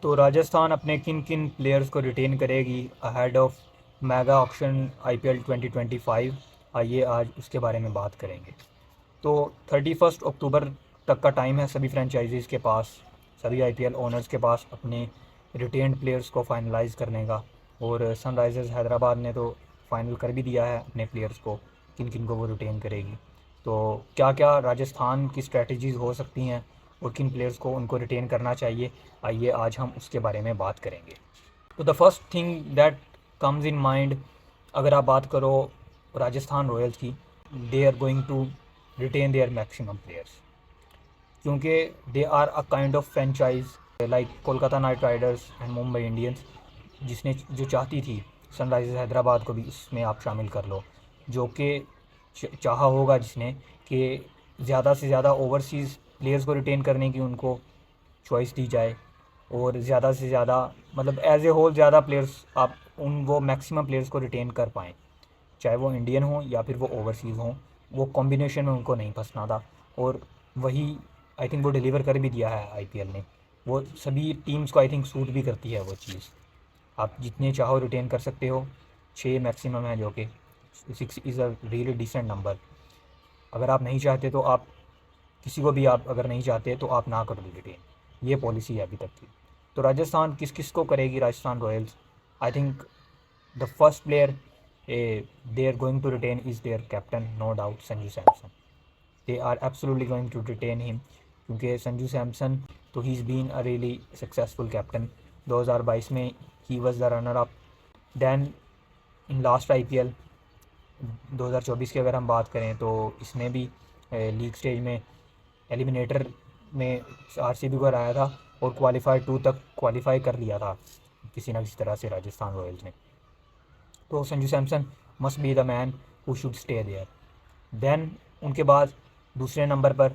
तो राजस्थान अपने किन किन प्लेयर्स को रिटेन करेगी ahead of mega auction IPL 2025, आइए आज उसके बारे में बात करेंगे। तो 31 अक्टूबर तक का टाइम है सभी फ्रेंचाइजीज़ के पास, सभी आईपीएल ओनर्स के पास अपने रिटेन्ड प्लेयर्स को फाइनलाइज़ करने का। और सनराइज़र्स हैदराबाद ने तो फाइनल कर भी दिया है अपने प्लेयर्स को, किन किन को वो रिटेन करेगी। तो क्या क्या राजस्थान की स्ट्रेटजीज़ हो सकती हैं और किन प्लेयर्स को उनको रिटेन करना चाहिए, आइए आज हम उसके बारे में बात करेंगे। तो the first thing that comes in mind, अगर आप बात करो राजस्थान रॉयल्स की, they are going to retain their maximum players, क्योंकि they are a kind of franchise like Kolkata Knight Riders and Mumbai Indians, जिसने जो चाहती थी सनराइजर्स हैदराबाद को भी इसमें आप शामिल कर लो, जो कि चाहा होगा जिसने कि ज़्यादा से ज़्यादा ओवरसीज़ प्लेयर्स को रिटेन करने की उनको चॉइस दी जाए, और ज़्यादा से ज़्यादा मतलब एज ए होल ज़्यादा प्लेयर्स आप उन वो मैक्सिमम प्लेयर्स को रिटेन कर पाएँ, चाहे वो इंडियन हों या फिर वो ओवरसीज़ हों। वो कॉम्बिनेशन में उनको नहीं फंसना था, और वही आई थिंक वो डिलीवर कर भी दिया है आईपीएल ने। वो सभी टीम्स को आई थिंक सूट भी करती है वो चीज़। आप जितने चाहो रिटेन कर सकते हो, 6 मैक्सिमम है, जो कि 6 is a really decent number. अगर आप नहीं चाहते तो आप किसी को भी, आप अगर नहीं चाहते तो आप ना करो रिटेन, ये पॉलिसी है अभी तक की। तो राजस्थान किस किस को करेगी Rajasthan Royals, I think the first player they are going to retain is their captain, no doubt, Sanju Samson. they are absolutely going to retain him, क्योंकि संजू सैमसन तो he is been a really successful captain. 2022 में he was the runner up. Then in last IPL 2024 की अगर हम बात करें तो इसने भी लीग स्टेज में एलिमिनेटर में आरसीबी को हराया था, और क्वालिफाई 2 तक क्वालिफाई कर लिया था किसी न किसी तरह से राजस्थान रॉयल्स ने। तो Sanju Samson must be the man who should stay there. Then उनके बाद दूसरे नंबर पर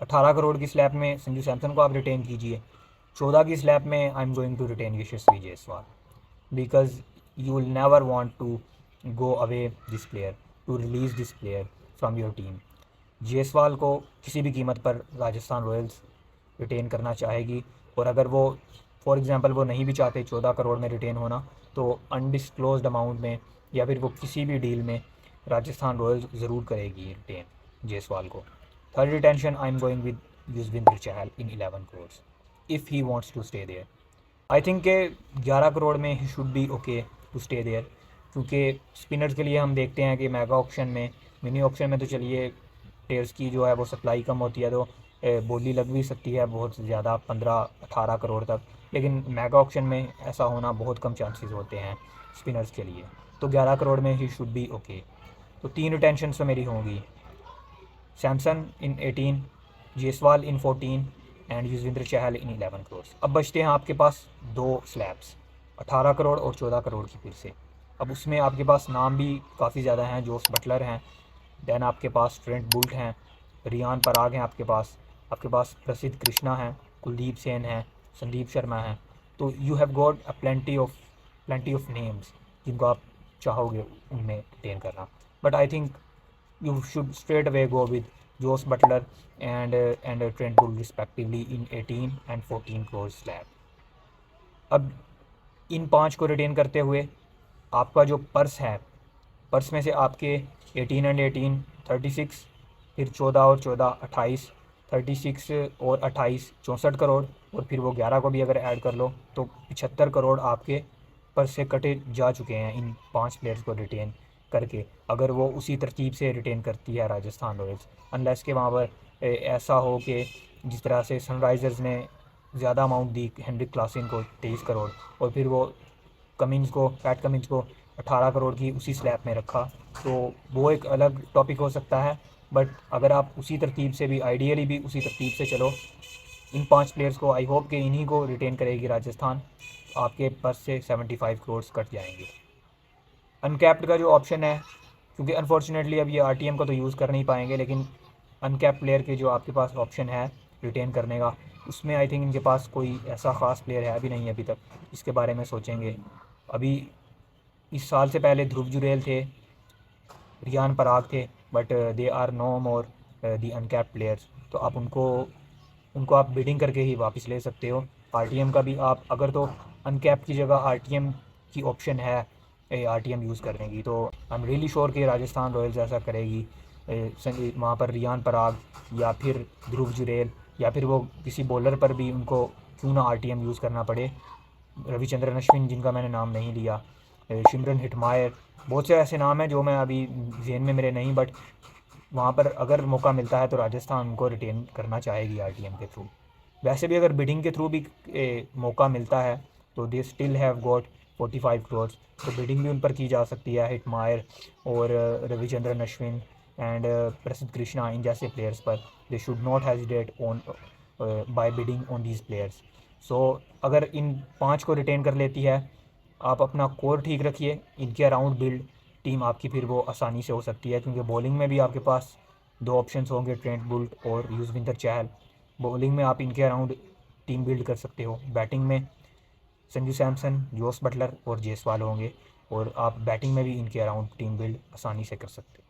18 करोड़ की स्लैब में संजू सैमसन को आप रिटेन कीजिए। 14 की स्लैब में I am going to retain Yashasvi Jaiswal, because you will never want to go away this player, to release this player from your team. Jaiswal को किसी भी कीमत पर राजस्थान रॉयल्स रिटेन करना चाहेगी, और अगर वो फॉर एग्ज़ाम्पल वो नहीं भी चाहते 14 करोड़ में रिटेन होना, तो अनडिस्क्लोज्ड अमाउंट में या फिर वो किसी भी डील में राजस्थान रॉयल्स ज़रूर करेगी रिटेन जायसवाल को। Third retention I am going with Yuzvendra Chahal in 11 crore if he wants to stay there. I think के 11 करोड़ में he should be okay to stay there, क्योंकि स्पिनर्स के लिए हम देखते हैं कि मेगा ऑक्शन में, मिनी ऑक्शन में तो चलिए प्लेयर्स की जो है वो सप्लाई कम होती है, तो बोली लग भी सकती है बहुत ज़्यादा 15-18 करोड़ तक, लेकिन मेगा ऑक्शन में ऐसा होना बहुत कम चांसेस होते हैं स्पिनर्स के लिए। तो 11 करोड़ में ही शुड बी ओके। तो 3 रिटेंशन तो मेरी होंगी, सैमसन इन 18, जायसवाल इन 14 एंड युजवेंद्र चहल इन 11 करोड़। अब बचते हैं आपके पास दो स्लैब्स, 18 करोड़ और 14 करोड़ की फिर से। अब उसमें आपके पास नाम भी काफ़ी ज़्यादा हैं, जोस बटलर हैं, दैन आपके पास ट्रेंट बुल्ट हैं, रियान पराग हैं, आपके पास प्रसिद्ध कृष्णा हैं, कुलदीप सेन हैं, संदीप शर्मा हैं। तो you have got a plenty of names जिनको आप चाहोगे उनमें रिटेन करना। But I think you should straight away go with Josh Butler and Trent Bull respectively in 18 and 14 crore slab। अब इन 5 को रिटेन करते हुए आपका जो पर्स है, पर्स में से आपके 18 एंड 18 36, फिर 14 और 14 28, 36 और 28 64 करोड़, और फिर वो 11 को भी अगर ऐड कर लो तो 75 करोड़ आपके पर्स से कटे जा चुके हैं इन 5 प्लेयर्स को रिटेन करके, अगर वो उसी तरतीब से रिटेन करती है राजस्थान रॉयल्स। अनलेस के वहाँ पर ऐसा हो कि जिस तरह से सनराइज़र्स ने ज़्यादा अमाउंट दी हेनरिक क्लासन को 23 करोड़, और फिर वो पैट कमिंस को 18 करोड़ की उसी स्लैब में रखा, तो वो एक अलग टॉपिक हो सकता है। बट अगर आप उसी तरतीब से भी, आइडियली भी उसी तरतीब से चलो, इन 5 प्लेयर्स को आई होप कि इन्हीं को रिटेन करेगी राजस्थान, तो आपके पास से 75 करोड़ कट जाएंगे। अनकैप्ड का जो ऑप्शन है, क्योंकि अनफॉर्चुनेटली अब ये आरटीएम का तो यूज़ कर नहीं पाएंगे, लेकिन अनकैप्ड प्लेयर के जो आपके पास ऑप्शन है रिटेन करने का, उसमें आई थिंक इनके पास कोई ऐसा ख़ास प्लेयर है अभी नहीं, अभी तक इसके बारे में सोचेंगे। अभी इस साल से पहले ध्रुव जुरैल थे, रियान पराग थे, but they are no more the uncapped players. तो आप उनको उनको आप बिडिंग करके ही वापस ले सकते हो, आरटीएम का भी आप अगर तो अनकैप की जगह आरटीएम की ऑप्शन है आरटीएम यूज़ करने की, तो आई एम रियली श्योर कि राजस्थान रॉयल्स ऐसा करेगी। वहाँ पर रियान पराग या फिर ध्रुव जुरैल या फिर वो किसी बॉलर पर भी उनको क्यों ना आरटीएम यूज़ करना पड़े, रविचंद्रन अश्विन जिनका मैंने नाम नहीं लिया, शिमरन हिटमायर, बहुत से ऐसे नाम हैं जो मैं अभी जेहन में मेरे नहीं, बट वहाँ पर अगर मौका मिलता है तो राजस्थान उनको रिटेन करना चाहेगी आरटीएम के थ्रू। वैसे भी अगर बिडिंग के थ्रू भी मौका मिलता है तो they still have got 45 crore, तो बिडिंग भी उन पर की जा सकती है हिटमायर और रविचंद्रन अश्विन एंड प्रसिद्ध कृष्णा इन जैसे प्लेयर्स पर। They should not hesitate on by bidding on these players. So अगर इन 5 को रिटेन कर लेती है, आप अपना कोर ठीक रखिए, इनके अराउंड बिल्ड टीम आपकी फिर वो आसानी से हो सकती है, क्योंकि बॉलिंग में भी आपके पास दो ऑप्शंस होंगे, ट्रेंट बुल्ट और युजवेंद्र चहल। बॉलिंग में आप इनके अराउंड टीम बिल्ड कर सकते हो, बैटिंग में संजू सैमसन, जोस बटलर और जायसवाल होंगे, और आप बैटिंग में भी इनके अराउंड टीम बिल्ड आसानी से कर सकते हो।